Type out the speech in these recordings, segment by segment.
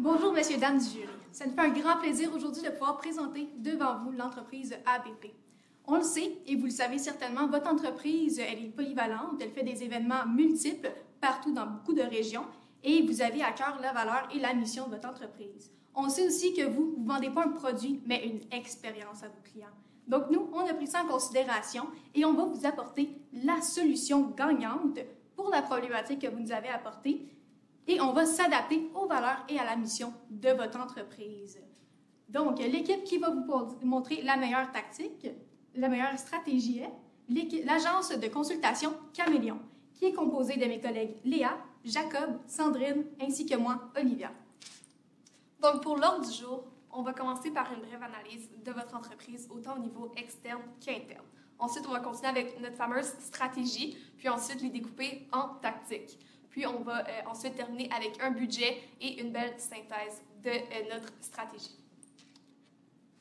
Bonjour, messieurs, dames du jury. Ça nous fait un grand plaisir aujourd'hui de pouvoir présenter devant vous l'entreprise ABP. On le sait, et vous le savez certainement, votre entreprise, elle est polyvalente, elle fait des événements multiples partout dans beaucoup de régions et vous avez à cœur la valeur et la mission de votre entreprise. On sait aussi que vous ne vendez pas un produit, mais une expérience à vos clients. Donc nous, on a pris ça en considération et on va vous apporter la solution gagnante pour la problématique que vous nous avez apportée. Et on va s'adapter aux valeurs et à la mission de votre entreprise. Donc, l'équipe qui va vous montrer la meilleure tactique, la meilleure stratégie est l'agence de consultation Caméléon, qui est composée de mes collègues Léa, Jacob, Sandrine, ainsi que moi, Olivia. Donc, pour l'ordre du jour, on va commencer par une brève analyse de votre entreprise, autant au niveau externe qu'interne. Ensuite, on va continuer avec notre fameuse stratégie, puis ensuite les découper en tactiques. Puis, on va ensuite terminer avec un budget et une belle synthèse de notre stratégie.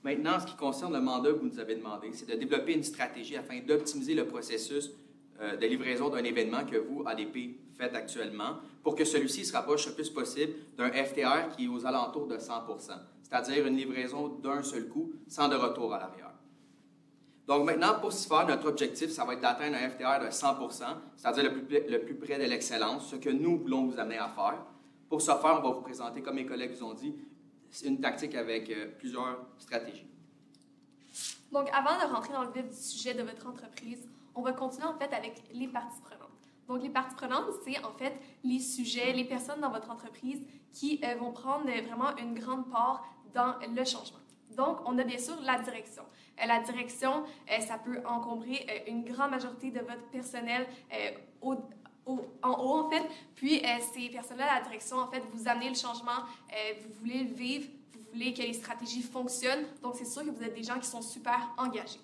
Maintenant, en ce qui concerne le mandat que vous nous avez demandé, c'est de développer une stratégie afin d'optimiser le processus de livraison d'un événement que vous, ADP, faites actuellement pour que celui-ci se rapproche le plus possible d'un FTR qui est aux alentours de 100 %, c'est-à-dire une livraison d'un seul coup, sans de retour à l'arrière. Donc maintenant, pour ce faire, notre objectif, ça va être d'atteindre un FTR de 100 %, c'est-à-dire le plus près de l'excellence, ce que nous voulons vous amener à faire. Pour ce faire, on va vous présenter, comme mes collègues vous ont dit, une tactique avec plusieurs stratégies. Donc, avant de rentrer dans le vif du sujet de votre entreprise, on va continuer en fait avec les parties prenantes. Donc, les parties prenantes, c'est en fait les sujets, les personnes dans votre entreprise qui vont prendre vraiment une grande part dans le changement. Donc, on a bien sûr la direction. La direction, ça peut encombrer une grande majorité de votre personnel en haut, en fait. Puis, ces personnes-là, la direction, en fait, vous amenez le changement, vous voulez le vivre, vous voulez que les stratégies fonctionnent. Donc, c'est sûr que vous êtes des gens qui sont super engagés.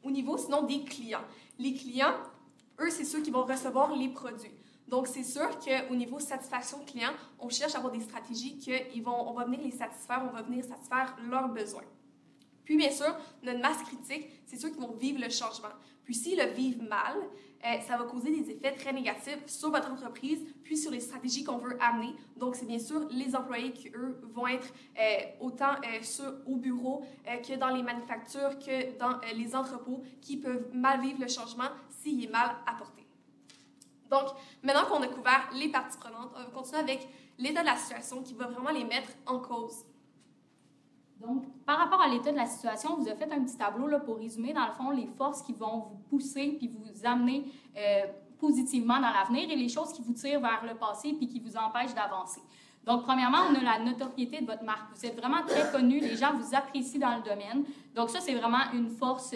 Au niveau, sinon, des clients. Les clients, eux, c'est ceux qui vont recevoir les produits. Donc, c'est sûr qu'au niveau satisfaction client, on cherche à avoir des stratégies on va venir les satisfaire, on va venir satisfaire leurs besoins. Puis, bien sûr, notre masse critique, c'est ceux qui vont vivre le changement. Puis, s'ils le vivent mal, ça va causer des effets très négatifs sur votre entreprise, puis sur les stratégies qu'on veut amener. Donc, c'est bien sûr les employés qui, eux, vont être autant au bureau que dans les manufactures, que dans les entrepôts, qui peuvent mal vivre le changement s'il est mal apporté. Donc, maintenant qu'on a couvert les parties prenantes, on va continuer avec l'état de la situation qui va vraiment les mettre en cause. Donc, par rapport à l'état de la situation, on vous a fait un petit tableau là, pour résumer, dans le fond, les forces qui vont vous pousser puis vous amener positivement dans l'avenir et les choses qui vous tirent vers le passé puis qui vous empêchent d'avancer. Donc, premièrement, on a la notoriété de votre marque. Vous êtes vraiment très connu, les gens vous apprécient dans le domaine. Donc, ça, c'est vraiment une force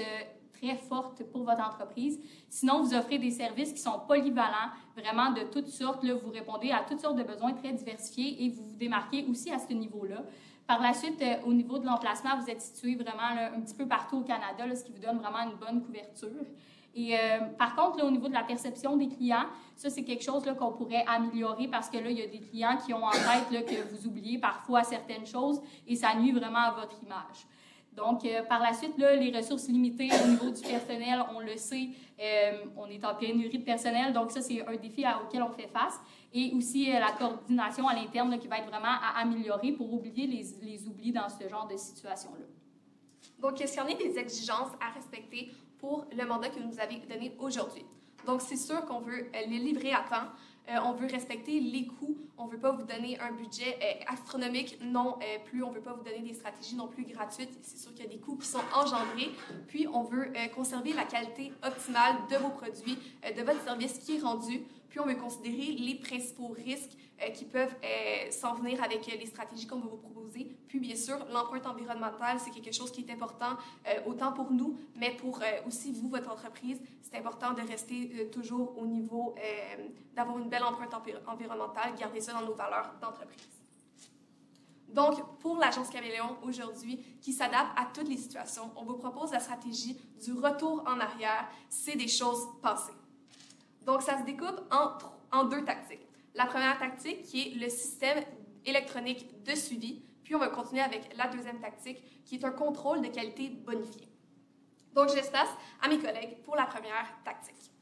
très forte pour votre entreprise. Sinon, vous offrez des services qui sont polyvalents, vraiment de toutes sortes. Là, vous répondez à toutes sortes de besoins très diversifiés et vous vous démarquez aussi à ce niveau-là. Par la suite, au niveau de l'emplacement, vous êtes situé vraiment là, un petit peu partout au Canada, là, ce qui vous donne vraiment une bonne couverture. Et par contre, là, au niveau de la perception des clients, ça, c'est quelque chose qu'on pourrait améliorer parce que là, il y a des clients qui ont en tête là, que vous oubliez parfois certaines choses et ça nuit vraiment à votre image. Donc, par la suite, là, les ressources limitées au niveau du personnel, on le sait, on est en pénurie de personnel, donc ça, c'est un défi auquel on fait face. Et aussi la coordination à l'interne qui va être vraiment à améliorer pour oublier les oublis dans ce genre de situation-là. Donc, questionner des exigences à respecter pour le mandat que vous nous avez donné aujourd'hui. Donc, c'est sûr qu'on veut les livrer à temps. On veut respecter les coûts. On ne veut pas vous donner un budget astronomique non plus. On ne veut pas vous donner des stratégies non plus gratuites. C'est sûr qu'il y a des coûts qui sont engendrés. Puis, on veut conserver la qualité optimale de vos produits, de votre service qui est rendu. Puis, on veut considérer les principaux risques qui peuvent s'en venir avec les stratégies qu'on va vous proposer. Puis, bien sûr, l'empreinte environnementale, c'est quelque chose qui est important autant pour nous, mais pour aussi vous, votre entreprise. C'est important de rester toujours au niveau, d'avoir une belle empreinte environnementale, garder ça dans nos valeurs d'entreprise. Donc, pour l'agence Caméléon aujourd'hui, qui s'adapte à toutes les situations, on vous propose la stratégie du retour en arrière, c'est des choses passées. Donc, ça se découpe en deux tactiques. La première tactique qui est le système électronique de suivi, puis on va continuer avec la deuxième tactique qui est un contrôle de qualité bonifié. Donc, je laisse place à mes collègues pour la première tactique.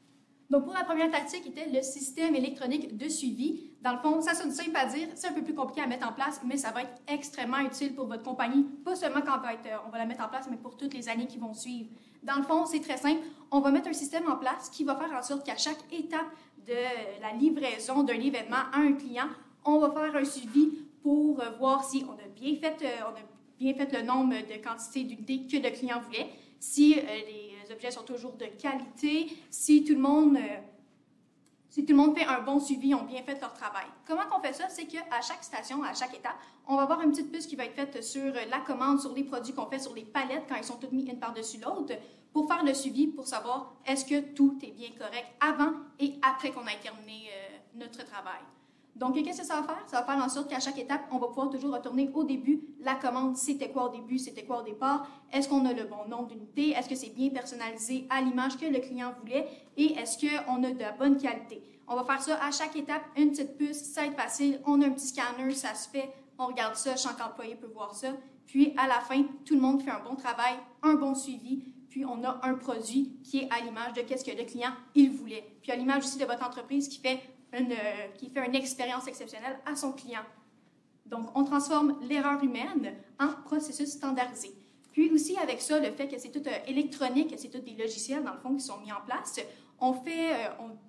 Donc, pour la première tactique, était le système électronique de suivi. Dans le fond, ça sonne simple à dire, c'est un peu plus compliqué à mettre en place, mais ça va être extrêmement utile pour votre compagnie, pas seulement quand on va la mettre en place, mais pour toutes les années qui vont suivre. Dans le fond, c'est très simple. On va mettre un système en place qui va faire en sorte qu'à chaque étape de la livraison d'un événement à un client, on va faire un suivi pour voir si on a bien fait le nombre de quantités d'unités que le client voulait, si les objets sont toujours de qualité, si tout le monde fait un bon suivi, ont bien fait leur travail. Comment on fait ça? C'est qu'à chaque station, à chaque étape, on va avoir une petite puce qui va être faite sur la commande, sur les produits qu'on fait, sur les palettes quand ils sont tous mis une par-dessus l'autre, pour faire le suivi, pour savoir est-ce que tout est bien correct avant et après qu'on ait terminé notre travail. Donc, qu'est-ce que ça va faire? Ça va faire en sorte qu'à chaque étape, on va pouvoir toujours retourner au début. La commande, c'était quoi au début, c'était quoi au départ? Est-ce qu'on a le bon nombre d'unités? Est-ce que c'est bien personnalisé à l'image que le client voulait? Et est-ce qu'on a de la bonne qualité? On va faire ça à chaque étape, une petite puce, ça va être facile. On a un petit scanner, ça se fait. On regarde ça, chaque employé peut voir ça. Puis, à la fin, tout le monde fait un bon travail, un bon suivi. Puis, on a un produit qui est à l'image de qu'est-ce que le client, il voulait. Puis, à l'image aussi de votre entreprise qui fait une expérience exceptionnelle à son client. Donc, on transforme l'erreur humaine en processus standardisé. Puis aussi, avec ça, le fait que c'est tout électronique, que c'est tous des logiciels, dans le fond, qui sont mis en place, on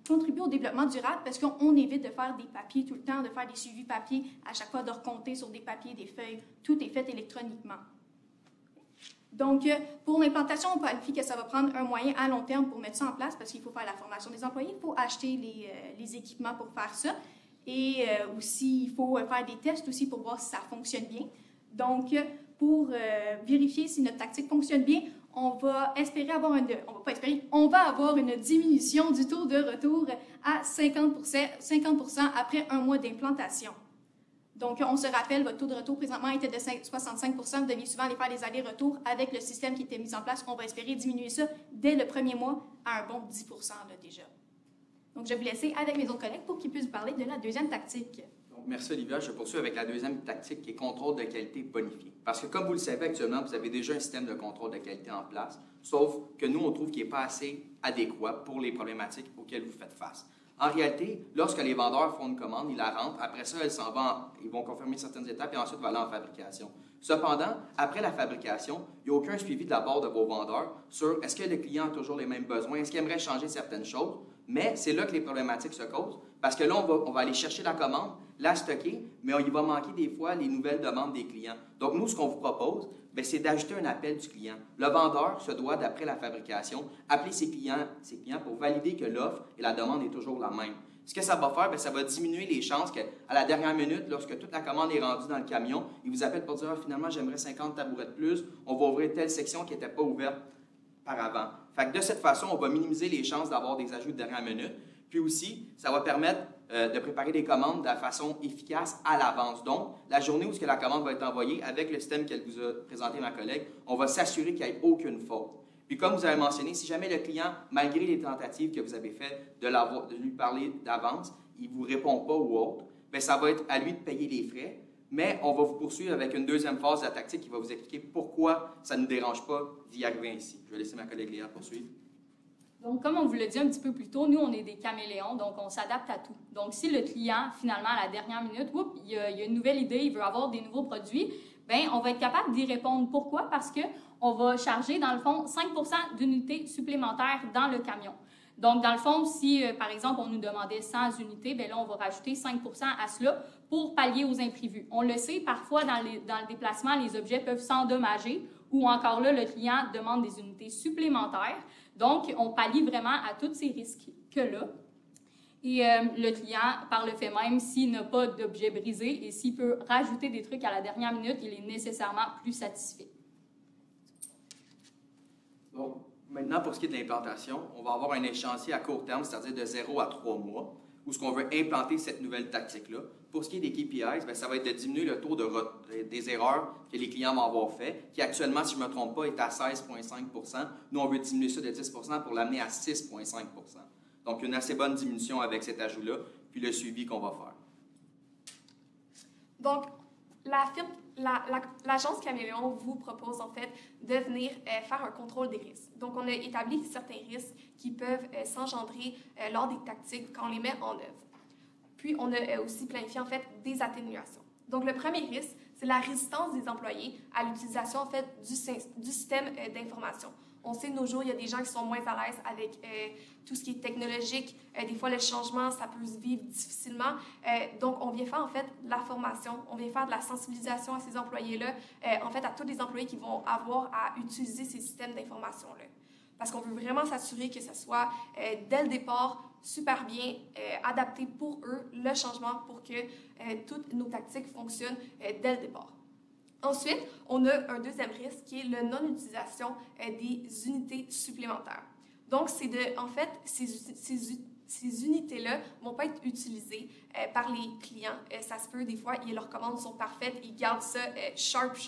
contribue au développement durable parce qu'on évite de faire des papiers tout le temps, de faire des suivis papier, à chaque fois de recompter sur des papiers, des feuilles. Tout est fait électroniquement. Donc, pour l'implantation, on planifie que ça va prendre un moyen à long terme pour mettre ça en place parce qu'il faut faire la formation des employés, il faut acheter les équipements pour faire ça et aussi, il faut faire des tests aussi pour voir si ça fonctionne bien. Donc, pour vérifier si notre tactique fonctionne bien, on va avoir une diminution du taux de retour à 50% après un mois d'implantation. Donc, on se rappelle, votre taux de retour présentement était de 65%. Vous deviez souvent aller faire des allers-retours avec le système qui était mis en place. On va espérer diminuer ça dès le premier mois à un bon 10% là, déjà. Donc, je vais vous laisser avec mes autres collègues pour qu'ils puissent vous parler de la deuxième tactique. Donc, merci Olivia. Je poursuis avec la deuxième tactique qui est contrôle de qualité bonifié. Parce que comme vous le savez actuellement, vous avez déjà un système de contrôle de qualité en place, sauf que nous, on trouve qu'il n'est pas assez adéquat pour les problématiques auxquelles vous faites face. En réalité, lorsque les vendeurs font une commande, ils la rentrent. Après ça, ils vont confirmer certaines étapes et ensuite vont aller en fabrication. Cependant, après la fabrication, il n'y a aucun suivi de la part de vos vendeurs sur est-ce que le client a toujours les mêmes besoins, est-ce qu'il aimerait changer certaines choses. Mais c'est là que les problématiques se causent parce que là, on va aller chercher la commande, la stocker, mais il va manquer des fois les nouvelles demandes des clients. Donc, nous, ce qu'on vous propose, c'est d'ajouter un appel du client. Le vendeur se doit, d'après la fabrication, appeler ses clients pour valider que l'offre et la demande est toujours la même. Ce que ça va faire, ça va diminuer les chances qu'à la dernière minute, lorsque toute la commande est rendue dans le camion, il vous appelle pour dire « Finalement, j'aimerais 50 tabourets de plus, on va ouvrir telle section qui n'était pas ouverte par avant. » Fait que de cette façon, on va minimiser les chances d'avoir des ajouts de dernière minute. Puis aussi, ça va permettre de préparer des commandes de façon efficace à l'avance. Donc, la journée où la commande va être envoyée, avec le système qu'elle vous a présenté ma collègue, on va s'assurer qu'il n'y ait aucune faute. Puis comme vous avez mentionné, si jamais le client, malgré les tentatives que vous avez faites de lui parler d'avance, il ne vous répond pas ou autre, bien, ça va être à lui de payer les frais. Mais on va vous poursuivre avec une deuxième phase de la tactique qui va vous expliquer pourquoi ça ne nous dérange pas d'y arriver ainsi. Je vais laisser ma collègue Léa poursuivre. Donc, comme on vous l'a dit un petit peu plus tôt, nous, on est des caméléons, donc on s'adapte à tout. Donc, si le client, finalement, à la dernière minute, il y a une nouvelle idée, il veut avoir des nouveaux produits, bien, on va être capable d'y répondre. Pourquoi? Parce qu'on va charger, dans le fond, 5% d'unités supplémentaires dans le camion. Donc, dans le fond, si, par exemple, on nous demandait 100 unités, bien là, on va rajouter 5% à cela pour pallier aux imprévus. On le sait, parfois, dans le déplacement, les objets peuvent s'endommager ou encore là, le client demande des unités supplémentaires. Donc, on pallie vraiment à tous ces risques-là. Et le client, par le fait même, s'il n'a pas d'objet brisé et s'il peut rajouter des trucs à la dernière minute, il est nécessairement plus satisfait. Donc, maintenant, pour ce qui est de l'implantation, on va avoir un échéancier à court terme, c'est-à-dire de 0 à 3 mois, où ce qu'on veut implanter cette nouvelle tactique-là. Pour ce qui est des KPIs, bien, ça va être de diminuer le taux des erreurs que les clients vont avoir fait, qui actuellement, si je ne me trompe pas, est à 16,5 %. Nous, on veut diminuer ça de 10 % pour l'amener à 6,5 %. Donc, une assez bonne diminution avec cet ajout-là, puis le suivi qu'on va faire. Donc, L'agence Caméléon vous propose en fait de venir faire un contrôle des risques. Donc, on a établi certains risques qui peuvent s'engendrer lors des tactiques quand on les met en œuvre. Puis, on a aussi planifié en fait des atténuations. Donc, le premier risque, c'est la résistance des employés à l'utilisation en fait du système d'information. On sait de nos jours, il y a des gens qui sont moins à l'aise avec tout ce qui est technologique. Des fois, le changement, ça peut se vivre difficilement. Donc, on vient faire en fait de la formation, on vient faire de la sensibilisation à ces employés-là, en fait à tous les employés qui vont avoir à utiliser ces systèmes d'information-là. Parce qu'on veut vraiment s'assurer que ce soit dès le départ super bien adapté pour eux, le changement, pour que toutes nos tactiques fonctionnent dès le départ. Ensuite, on a un deuxième risque qui est la non-utilisation des unités supplémentaires. Donc, c'est en fait, ces unités-là ne vont pas être utilisées par les clients. Ça se peut, des fois, leurs commandes sont parfaites, ils gardent ça sharp,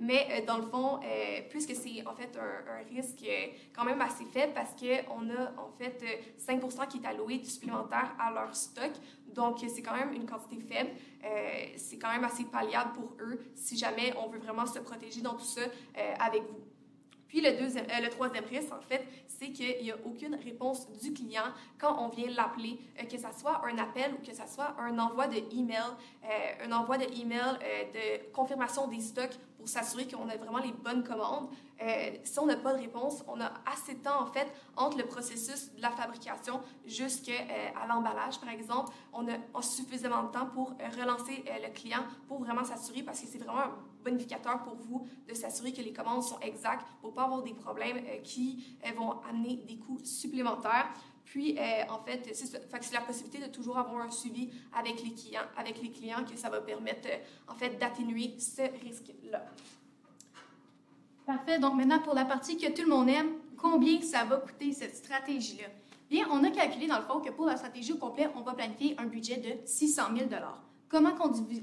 mais dans le fond, puisque c'est en fait un risque quand même assez faible parce qu'on a en fait 5% qui est alloué supplémentaire à leur stock, donc c'est quand même une quantité faible. C'est quand même assez palliable pour eux si jamais on veut vraiment se protéger dans tout ça avec vous. Puis le troisième risque, en fait, c'est qu'il n'y a aucune réponse du client quand on vient l'appeler, que ce soit un appel ou que ce soit un envoi de email, de confirmation des stocks pour s'assurer qu'on a vraiment les bonnes commandes. Si on n'a pas de réponse, on a assez de temps, en fait, entre le processus de la fabrication jusqu'à l'emballage, par exemple. On a suffisamment de temps pour relancer le client pour vraiment s'assurer, parce que c'est vraiment un bonificateur pour vous de s'assurer que les commandes sont exactes pour ne pas avoir des problèmes qui vont amener des coûts supplémentaires. Puis, en fait, c'est la possibilité de toujours avoir un suivi avec les clients que ça va permettre, en fait, d'atténuer ce risque-là. Parfait. Donc, maintenant, pour la partie que tout le monde aime, combien ça va coûter cette stratégie-là? Bien, on a calculé, dans le fond, que pour la stratégie au complet, on va planifier un budget de 600 000 $. Comment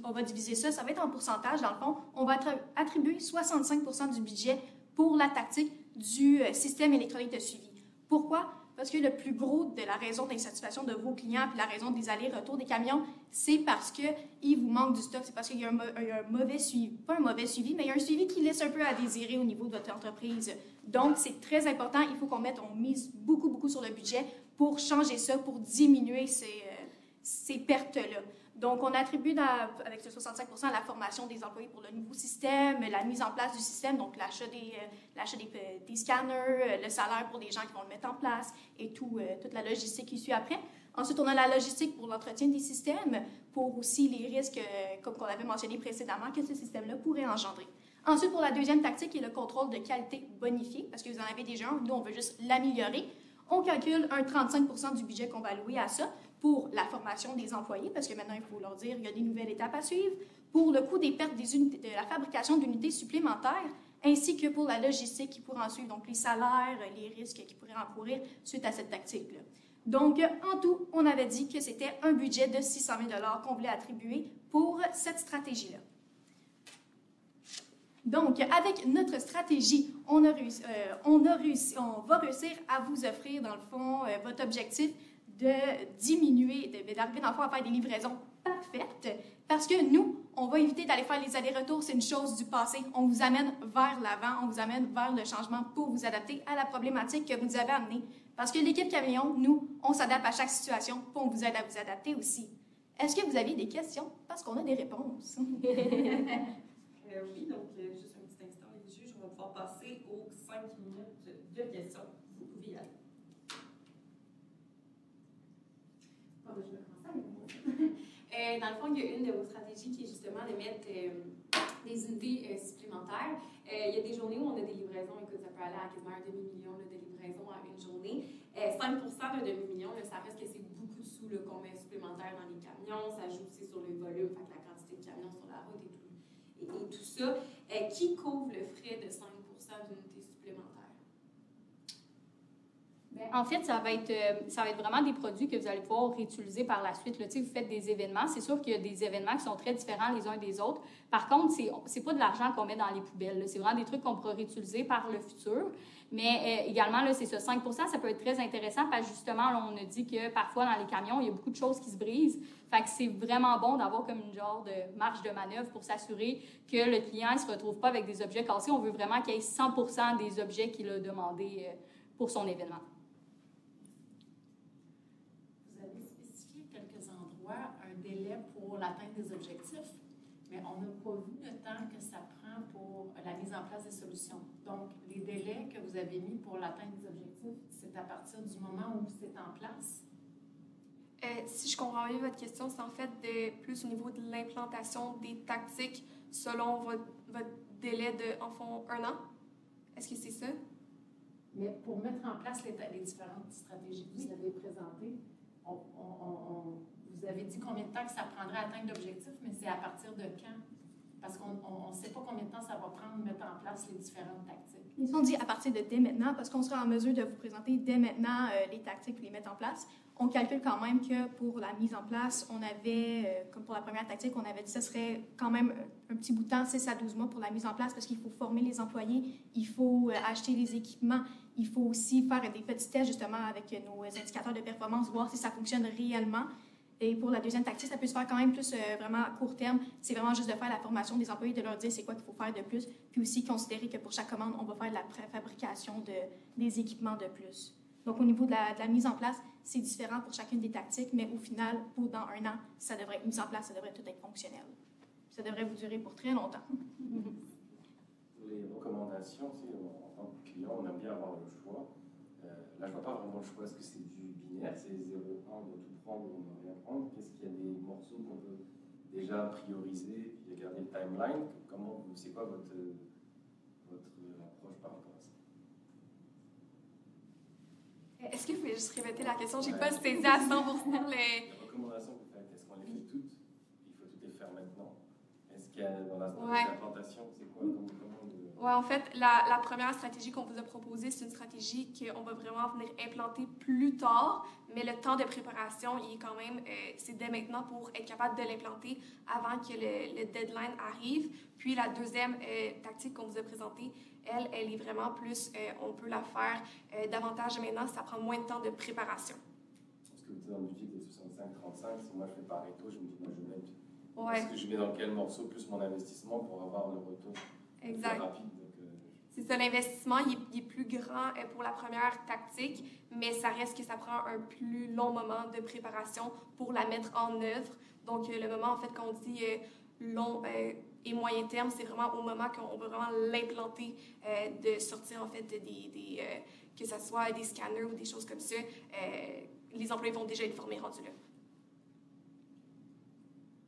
on va diviser ça? Ça va être en pourcentage. Dans le fond, on va attribuer 65 % du budget pour la tactique du système électronique de suivi. Pourquoi? Parce que le plus gros de la raison d'insatisfaction de vos clients puis la raison des allers-retours des camions, c'est parce qu'il vous manque du stock, c'est parce qu'il y a un mauvais suivi, pas un mauvais suivi, mais il y a un suivi qui laisse un peu à désirer au niveau de votre entreprise. Donc, c'est très important, il faut on mise beaucoup sur le budget pour changer ça, pour diminuer ces pertes-là. Donc, on attribue avec ce 65 % la formation des employés pour le nouveau système, la mise en place du système, donc l'achat des scanners, le salaire pour les gens qui vont le mettre en place et toute la logistique qui suit après. Ensuite, on a la logistique pour l'entretien des systèmes, pour aussi les risques, comme on avait mentionné précédemment, que ce système-là pourrait engendrer. Ensuite, pour la deuxième tactique, qui est le contrôle de qualité bonifié, parce que vous en avez déjà un, nous, on veut juste l'améliorer. On calcule un 35 % du budget qu'on va allouer à ça pour la formation des employés, parce que maintenant, il faut leur dire qu'il y a des nouvelles étapes à suivre, pour le coût des pertes des unités, de la fabrication d'unités supplémentaires, ainsi que pour la logistique qui pourra en suivre, donc les salaires, les risques qui pourraient encourir suite à cette tactique-là. Donc, en tout, on avait dit que c'était un budget de 600 000 $ qu'on voulait attribuer pour cette stratégie-là. Donc, avec notre stratégie, on va réussir à vous offrir, dans le fond, votre objectif de diminuer, d'arriver, dans le fond, à faire des livraisons parfaites, parce que nous, on va éviter d'aller faire les allers-retours, c'est une chose du passé. On vous amène vers l'avant, on vous amène vers le changement pour vous adapter à la problématique que vous nous avez amenée. Parce que l'équipe Caméléon, nous, on s'adapte à chaque situation, pour on vous aide à vous adapter aussi. Est-ce que vous aviez des questions? Parce qu'on a des réponses. Oui, donc juste un petit instant, les juges, on va pouvoir passer aux 5 minutes de questions. Vous pouvez y aller. Bon, je vais commencer. Dans le fond, il y a une de vos stratégies qui est justement de mettre des unités supplémentaires. Il y a des journées où on a des livraisons, écoute, ça peut aller à quasiment un demi-million de livraisons à une journée. 5 % d'un demi-million, ça reste que c'est beaucoup de sous qu'on met supplémentaires dans les camions. Ça joue aussi sur le volume, fait que la quantité de camions sur la route et tout ça. Qui couvre le frais de 5 % d'unités supplémentaires? Bien, en fait, ça va être vraiment des produits que vous allez pouvoir réutiliser par la suite. Là, vous faites des événements. C'est sûr qu'il y a des événements qui sont très différents les uns des autres. Par contre, c'est pas de l'argent qu'on met dans les poubelles. C'est vraiment des trucs qu'on pourra réutiliser par le futur. Mais également, là, c'est ça, 5 ça peut être très intéressant parce que justement, là, on a dit que parfois, dans les camions, il y a beaucoup de choses qui se brisent. Fait que c'est vraiment bon d'avoir comme une genre de marge de manœuvre pour s'assurer que le client ne se retrouve pas avec des objets cassés. On veut vraiment qu'il y ait 100 des objets qu'il a demandé pour son événement. Vous avez spécifié quelques endroits un délai pour l'atteinte des objectifs, mais on n'a pas vu le temps que ça prend pour la mise en place des solutions. Donc, les délais que vous avez mis pour l'atteinte des objectifs, c'est à partir du moment où c'est en place? Si je comprends bien votre question, c'est en fait plus au niveau de l'implantation des tactiques selon votre délai de, en fond, 1 an. Est-ce que c'est ça? Mais pour mettre en place les différentes stratégies que vous avez présentées, vous avez dit combien de temps que ça prendrait à atteindre l'objectif, mais c'est à partir de quand? Parce qu'on ne sait pas combien de temps ça va prendre de mettre en place les différentes tactiques. Ils sont dit à partir de dès maintenant, parce qu'on sera en mesure de vous présenter dès maintenant les tactiques pour les mettre en place. On calcule quand même que pour la mise en place, on avait, comme pour la première tactique, on avait dit que ce serait quand même un petit bout de temps, 6 à 12 mois pour la mise en place, parce qu'il faut former les employés, il faut acheter les équipements, il faut aussi faire des petits tests justement avec nos indicateurs de performance, voir si ça fonctionne réellement. Et pour la deuxième tactique, ça peut se faire quand même plus vraiment à court terme. C'est vraiment juste de faire la formation des employés, de leur dire c'est quoi qu'il faut faire de plus, puis aussi considérer que pour chaque commande, on va faire de la fabrication des équipements de plus. Donc, au niveau de la mise en place, c'est différent pour chacune des tactiques, mais au final, dans 1 an, ça devrait être mis en place, ça devrait tout être fonctionnel. Ça devrait vous durer pour très longtemps. Pour les recommandations, en tant que client, on aime bien avoir le choix. Là, je ne vois pas vraiment le choix. Est-ce que c'est du binaire, c'est 0, 1, on doit tout prendre ou on ne doit rien prendre? Qu'est-ce qu'il y a des morceaux qu'on peut déjà prioriser puis regarder le timeline? C'est quoi votre approche par rapport à ça? Est-ce que vous pouvez juste répéter la question? Je n'ai pas saisi à 100% les... Les recommandations que vous faites, est-ce qu'on les fait toutes? Il faut toutes les faire maintenant. Est-ce qu'il y a dans la stratégie d'implantation, c'est quoi? Oui, en fait, la première stratégie qu'on vous a proposée, c'est une stratégie qu'on va vraiment venir implanter plus tard, mais le temps de préparation, il est quand même, c'est dès maintenant pour être capable de l'implanter avant que le deadline arrive. Puis la deuxième tactique qu'on vous a présentée, elle est vraiment plus, on peut la faire davantage maintenant, ça prend moins de temps de préparation. Parce que vous dites dans le budget des 65-35, si moi je fais Pareto, je me dis, moi je vais mettre... Ouais. Est-ce que je mets dans quel morceau plus mon investissement pour avoir le retour plus rapide? C'est ça, l'investissement, il est plus grand pour la première tactique, mais ça reste que ça prend un plus long moment de préparation pour la mettre en œuvre. Donc, le moment, en fait, qu'on dit long et moyen terme, c'est vraiment au moment qu'on veut vraiment l'implanter, de sortir, en fait, que ce soit des scanners ou des choses comme ça. Les employés vont déjà être formés rendus là.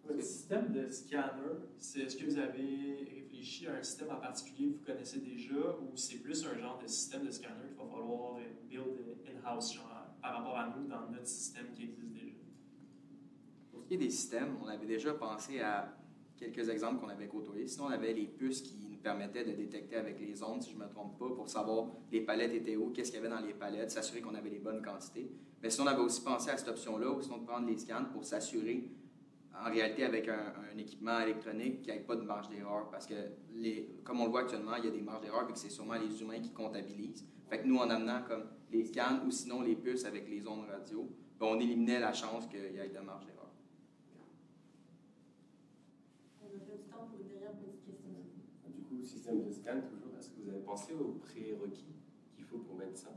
Votre système de scanner, est-ce que vous avez réfléchi à un système en particulier que vous connaissez déjà ou c'est plus un genre de système de scanner qu'il va falloir build in-house par rapport à nous dans notre système qui existe déjà? Pour ce qui est des systèmes, on avait déjà pensé à quelques exemples qu'on avait côtoyés. Sinon, on avait les puces qui nous permettaient de détecter avec les ondes, si je ne me trompe pas, pour savoir les palettes étaient où, qu'est-ce qu'il y avait dans les palettes, s'assurer qu'on avait les bonnes quantités. Mais sinon, on avait aussi pensé à cette option-là, ou sinon de prendre les scans pour s'assurer en réalité avec un équipement électronique qu'il n'y ait pas de marge d'erreur. Parce que, comme on le voit actuellement, il y a des marges d'erreur, vu que c'est sûrement les humains qui comptabilisent. Fait que nous, en amenant comme les scans ou sinon les puces avec les ondes radio, ben, on éliminait la chance qu'il y ait de marge d'erreur. On a fait du temps pour une dernière petite question. Du coup, système de scan, toujours, est-ce que vous avez pensé aux prérequis qu'il faut pour mettre ça?